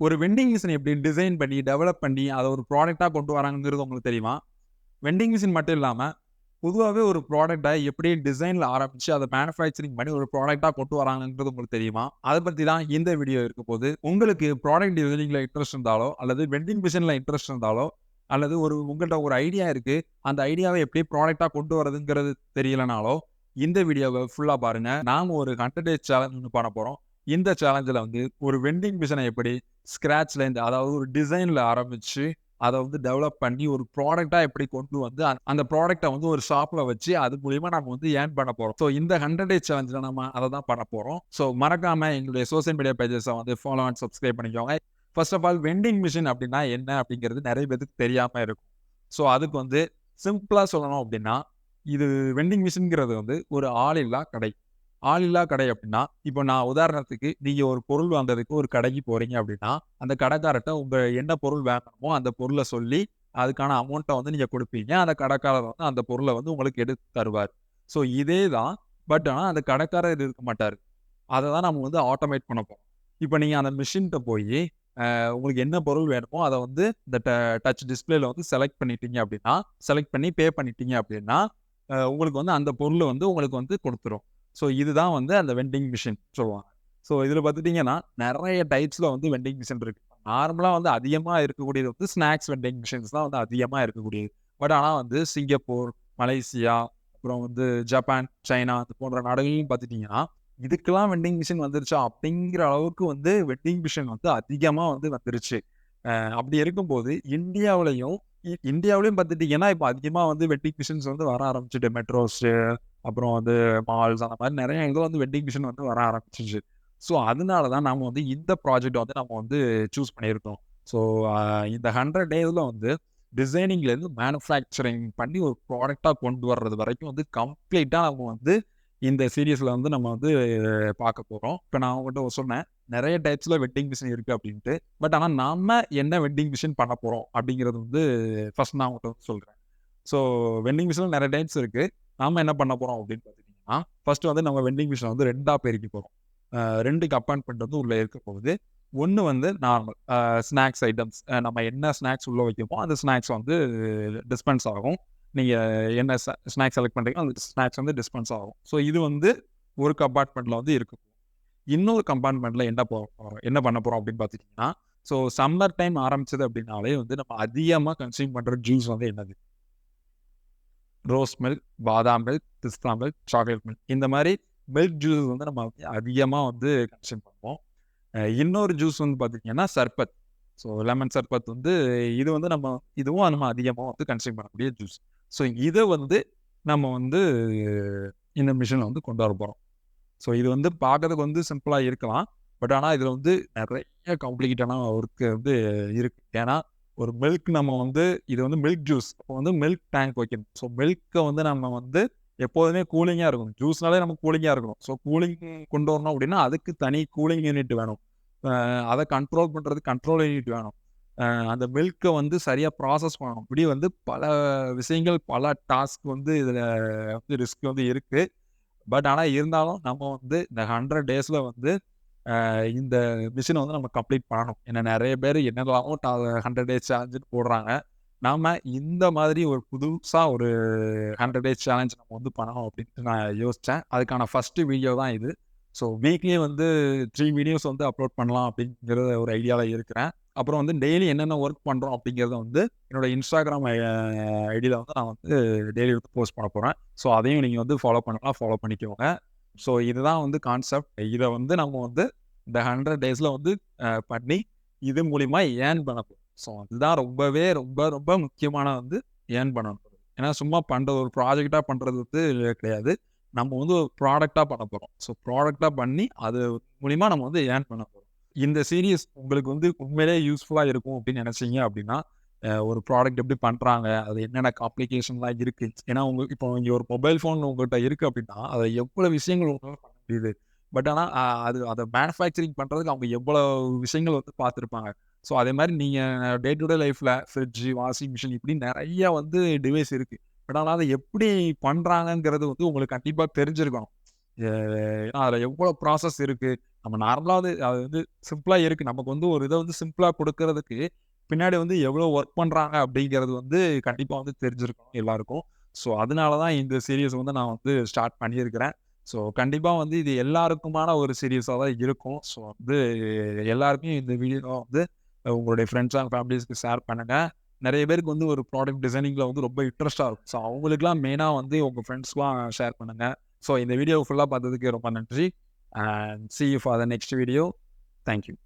ஒரு vending machine எப்படி design பண்ணி, டெவலப் பண்ணி, அத ஒரு ப்ராடக்ட்டா கொண்டு வராங்கங்கிறது உங்களுக்கு தெரியுமா? வெண்டிங் மிஷின் மட்டும் இல்லாம, பொதுவாவே ஒரு ப்ராடக்ட்ட எப்படி டிசைன்ல ஆரம்பிச்சு, அத மேனுஃபேக்சரிங் பண்ணி ஒரு ப்ராடக்ட்டா கொண்டு வராங்கங்கிறது உங்களுக்கு தெரியுமா? அத பத்தி தான் இந்த வீடியோ இருக்க போது. உங்களுக்கு ப்ராடக்ட் டிசைனிங்ல இன்ட்ரெஸ்ட் இருந்தாலோ, அல்லது வெண்டிங் மிஷின்ல இன்ட்ரெஸ்ட் இருந்தாலோ, அல்லது உங்கள்ட்ட ஒரு ஐடியா இருக்கு. அந்த ஐடியாவ எப்படி ப்ராடக்ட்டா கொண்டு வரதுங்கிறது தெரியலனாலோ, இந்த வீடியோவ ஃபுல்லா பாருங்க. நாம ஒரு 100 டேஸ் சேலஞ்ச் ஒண்ணு பண்ண போறோம். இந்த சேலஞ்சுல வந்து ஒரு வெண்டிங் மிஷின எப்படி ஸ்க்ராட்ச்லேருந்து அதாவது ஒரு டிசைன்ல ஆரம்பிச்சு, அத வந்து டெவலப் பண்ணி ஒரு ப்ராடக்ட்டா எப்படி கொண்டு வந்து, அந்த ப்ராடக்ட்ட வந்து ஒரு ஷாப்ல வச்சு, அது மூலியமா நம்ம வந்து ஏர்ன் பண்ண போறோம். ஸோ இந்த 100 டேஸ் சேலஞ்சுல நம்ம அத தான் பண்ண போறோம். ஸோ மறக்காம எங்களுடைய சோசியல் மீடியா பேஜஸ வந்து ஃபாலோ அண்ட் சப்ஸ்கிரைப் பண்ணிக்கோங்க. First of all vending machine அப்டின்னா என்ன அப்டிங்கிறது நெறைய பேத்துக்கு தெரியாம இருக்கும். ஸோ அதுக்கு வந்து சிம்பிளா சொல்லணும் அப்டின்னா, இது வெண்டிங் மிஷின்ங்கிறது வந்து ஒரு ஆளில்லா கடை. ஆளில்லா கடை அப்டின்னா, இப்போ நான் உதாரணத்துக்கு நீங்க ஒரு பொருள் வாங்குறதுக்கு ஒரு கடைக்கு போறீங்க அப்டின்னா, அந்த கடைக்காரர்ட்ட உங்க என்ன பொருள் வாங்கணுமோ அந்த பொருள சொல்லி, அதுக்கான அமௌண்ட்ட வந்து நீங்க குடுப்பீங்க. அந்த கடைக்காரர் வந்து அந்த பொருள வந்து உங்களுக்கு எடுத்து தருவார். ஸோ இதே தான். பட் ஆனா அந்த கடைக்காரர் இருக்க மாட்டாரு. அத தான் நம்ம வந்து ஆட்டோமேட் பண்ண போறோம். இப்ப நீங்க அந்த மெஷின்ட்ட போயி, உங்களுக்கு என்ன பொருள் வேணுமோ அத வந்து இந்த டச் டிஸ்ப்ளேல வந்து செலக்ட் பண்ணிட்டீங்க அப்டின்னா, செலக்ட் பண்ணி பே பண்ணிட்டீங்க அப்டின்னா, உங்களுக்கு வந்து அந்த பொருள வந்து உங்களுக்கு வந்து குடுத்துரும். ஸோ இதுதான் வந்து அந்த வெண்டிங் மிஷின் சொல்லுவாங்க. ஸோ இதில பார்த்துட்டீங்கன்னா, நெறைய டைப்ஸ்ல வந்து வெண்டிங் மிஷின் இருக்கு. நார்மலா வந்து அதிகமா இருக்கக்கூடியது வந்து ஸ்நாக்ஸ் வெண்டிங் மிஷின்ஸ் தான் வந்து அதிகமா இருக்கக்கூடியது. பட் ஆனா வந்து சிங்கப்பூர், மலேசியா, அப்புறம் வந்து ஜப்பான், சைனா இது போன்ற நாடுகள்லயும் பார்த்துட்டீங்கன்னா, இதுக்கெல்லாம் வெண்டிங் மிஷின் வந்துருச்சா? அப்படிங்கிற அளவுக்கு வந்து வெண்டிங் மிஷின் வந்து அதிகமா வந்து வந்துருச்சு. அப்படி இருக்கும்போது இந்தியாவுலயும் பார்த்துட்டீங்கன்னா, இப்ப அதிகமா வந்து வெண்டிங் மிஷின்ஸ் வந்து வர ஆரம்பிச்சுட்டு மெட்ரோஸு, அப்புறம் வந்து மால்ஸ் அந்த மாரி நெறைய இதுல வந்து வெண்டிங் மிஷின் வந்து வர ஆரம்பிச்சுருச்சு. ஸோ, அதனால தான் நாம வந்து இந்த ப்ராஜெக்ட் வந்து நம்ம வந்து சூஸ் பண்ணியிருக்கோம். ஸோ, அ இந்த 100 டேஸ்ல வந்து டிசைனிங்லேருந்து மேனுஃபேக்சரிங் பண்ணி ஒரு ப்ராடக்ட்டா கொண்டு வர்றது வரைக்கும் வந்து கம்ப்ளீட்டா நம்ம வந்து இந்த சீரிஸ்ல வந்து நம்ம வந்து பார்க்க போறோம். இப்ப நான் உங்கள்ட்ட சொன்னேன். நெறைய டைப்ஸ்ல வெண்டிங் மிஷின் இருக்கு அப்டின்ட்டு. பட் ஆனா நாம என்ன வெண்டிங் மிஷின் பண்ண போறோம் அப்டிங்கிறது வந்து ஃபர்ஸ்ட் நான் உங்கள்ட்ட வந்து சொல்றேன். ஸோ வெண்டிங் மிஷின்ல நெறைய டைப்ஸ் இருக்கு. நாம என்ன பண்ண போறோம் அப்டின்னு பார்த்துட்டீங்கன்னா, ஃபர்ஸ்ட் வந்து நம்ம வெண்டிங் மிஷின வந்து 2ஆ பிரிக்க போறோம். 2 கம்பார்ட்மெண்ட் வந்து உள்ள இருக்க போகுது. ஒண்ணு வந்து நார்மல் ஸ்நாக்ஸ் ஐட்டம்ஸ். நம்ம என்ன ஸ்நாக்ஸ் உள்ள வைக்கிறோமோ, அந்த ஸ்நாக்ஸ் வந்து டிஸ்பென்ஸ் ஆகும். நீங்க என்ன ஸ்நாக்ஸ் செலக்ட் பண்றீங்களோ, அந்த ஸ்நாக்ஸ் வந்து டிஸ்பென்ஸ் ஆகும். ஸோ இது வந்து ஒரு கம்பார்ட்மெண்ட்ல வந்து இருக்கும். இன்னொரு கம்பார்ட்மெண்ட்ல என்ன பண்ண போறோம் அப்படின்னு பார்த்துட்டீங்கன்னா, ஸோ சம்மர் டைம் ஆரம்பிச்சது அப்படின்னாலே வந்து நம்ம அதிகமா கன்சியூம் பண்ற ஜூஸ் வந்து என்னது? ரோஸ் மில்க், பாதாம் மில்க், பிஸ்தா மில்க், சாக்லேட் மில்க். இந்த மாரி மில்க் ஜூஸ் வந்து நம்ம அதிகமா வந்து கன்சியூம் பண்ணுவோம். இன்னொரு ஜூஸ் வந்து பார்த்துட்டீங்கன்னா, சர்பத். ஸோ லெமன் சர்பத் வந்து இதுவும் நம்ம அதிகமா வந்து கன்சியூம் பண்ணக்கூடிய ஜூஸ். ஸோ இத வந்து நம்ம வந்து இந்த மிஷின்ல வந்து கொண்டு வர போறோம். ஸோ இது வந்து பார்க்கறதுக்கு வந்து சிம்பிளா இருக்கலாம். பட் ஆனா இதுல வந்து நெறைய காம்ப்ளிகேட்டான ஒர்க் வந்து இருக்கு. ஏன்னா, ஒரு மில்க் நம்ம வந்து இது வந்து மில்க் ஜூஸ். அப்போ வந்து மில்க் டேங்க் வைக்கணும். ஸோ மில்க்க வந்து நம்ம வந்து எப்போதுமே கூலிங்கா இருக்கணும். ஜூஸ்னாலே நமக்கு கூலிங்கா இருக்கணும். ஸோ கூலிங் கொண்டு வரணும் அப்படின்னா, அதுக்கு தனி கூலிங் யூனிட் வேணும். அத கண்ட்ரோல் பண்றதுக்கு கண்ட்ரோல் யூனிட் வேணும். அந்த மில்க்க வந்து சரியா ப்ராசஸ் பண்ணணும். இப்படி வந்து பல விஷயங்கள், பல டாஸ்க் வந்து இதுல வந்து ரிஸ்க் வந்து இருக்கு. பட் ஆனா இருந்தாலும் நம்ம வந்து இந்த 100 டேஸ்ல வந்து இந்த மிஷின வந்து நம்ம கம்ப்ளீட் பண்ணணும். ஏன்னா நெறைய பேரு என்னென்னலாமோ 100 டேஸ் சேலஞ்சுன்னு போடுறாங்க. நாம இந்த மாதிரி ஒரு புதுசா ஒரு 100 டேஸ் சேலஞ்ச் நம்ம வந்து பண்ணணும் அப்டின்ட்டு நான் யோசிச்சேன். அதுக்கான ஃபர்ஸ்ட் வீடியோ தான் இது. ஸோ வீக்லி வந்து 3 வீடியோஸ் வந்து அப்லோட் பண்ணலாம் அப்டிங்கிற ஒரு ஐடியால இருக்கிறேன். அப்புறம் வந்து டெய்லி என்னென்ன ஒர்க் பண்றோம் அப்டிங்கிறத வந்து என்னோட Instagram ஐடியில வந்து நான் வந்து டெய்லி வந்து போஸ்ட் பண்ண போறேன். ஸோ அதையும் நீங்க வந்து ஃபாலோ பண்ணலாம், ஃபாலோ பண்ணிக்கோங்க. ஸோ இதுதான் வந்து கான்செப்ட். இத வந்து நம்ம வந்து இந்த 100 டேஸ்ல வந்து பண்ணி, இது மூலியமா ஏர்ன் பண்ண போறோம். ஸோ அதுதான் ரொம்பவே ரொம்ப ரொம்ப முக்கியமான வந்து ஏர்ன் பண்ணணும். ஏன்னா சும்மா பண்றது ஒரு ப்ராஜெக்ட்டா பண்றது வந்து கிடையாது. நம்ம வந்து ஒரு ப்ராடக்ட்டா பண்ண போறோம். ஸோ ப்ராடக்ட்டா பண்ணி, அது மூலியமா நம்ம வந்து ஏர்ன் பண்ண போறோம். இந்த சீரிஸ் உங்களுக்கு வந்து உண்மையிலேயே யூஸ்ஃபுல்லா இருக்கும் அப்படின்னு நினைச்சீங்க அப்படின்னா, ஒரு ப்ராடக்ட் எப்படி பண்றாங்க? அது என்னென்ன காம்ப்ளிகேஷன்லாம் இருக்கு? ஏன்னா இப்போ இங்க ஒரு மொபைல் ஃபோன் உங்கள்ட்ட இருக்கு அப்படின்னா, அதுல எவ்வளவு விஷயங்கள் உங்களால பண்ண முடியுது. பட் ஆனா அத மேனுஃபேக்சரிங் பண்றதுக்கு அவங்க எவ்வளவு விஷயங்கள் வந்து பார்த்துருப்பாங்க. ஸோ அதே மாரி நீங்க டே டு டே லைஃப்ல ஃப்ரிட்ஜ், வாஷிங் மிஷின் இப்படி நெறைய வந்து டிவைஸ் இருக்கு. பட் ஆனா அத எப்படி பண்றாங்கங்கிறது வந்து உங்களுக்கு கண்டிப்பா தெரிஞ்சிருக்கணும். ஏன்னா அதில எவ்வளோ ப்ராசஸ் இருக்கு. நம்ம நார்மலா வந்து அது வந்து சிம்பிளா இருக்கு. நமக்கு வந்து ஒரு இத வந்து சிம்பிளா குடுக்கறதுக்கு, பின்னாடி வந்து எவ்வளோ ஒர்க் பண்றாங்க அப்படிங்கிறது வந்து கண்டிப்பா வந்து தெரிஞ்சிருக்கணும் எல்லாருக்கும். ஸோ, அதனால தான் இந்த சீரிஸ் வந்து நான் வந்து ஸ்டார்ட் பண்ணியிருக்கிறேன். ஸோ, கண்டிப்பா வந்து இது எல்லாருக்குமான ஒரு சீரிஸா தான் இருக்கும். ஸோ, வந்து எல்லாருமே இந்த வீடியோ வந்து உங்களுடைய ஃப்ரெண்ட்ஸ் அண்ட் ஃபேமிலீஸ்க்கு ஷேர் பண்ணுங்க. நெறைய பேருக்கு வந்து ஒரு ப்ராடக்ட் டிசைனிங்ல வந்து ரொம்ப இன்ட்ரெஸ்ட்டா இருக்கும். ஸோ, அவங்களுக்கெல்லாம் மெயினா வந்து உங்க ஃப்ரெண்ட்ஸ்க்குலாம் ஷேர் பண்ணுங்க. ஸோ, இந்த வீடியோ ஃபுல்லா பார்த்ததுக்கு ரொம்ப நன்றி. And see you for the next video. Thank you.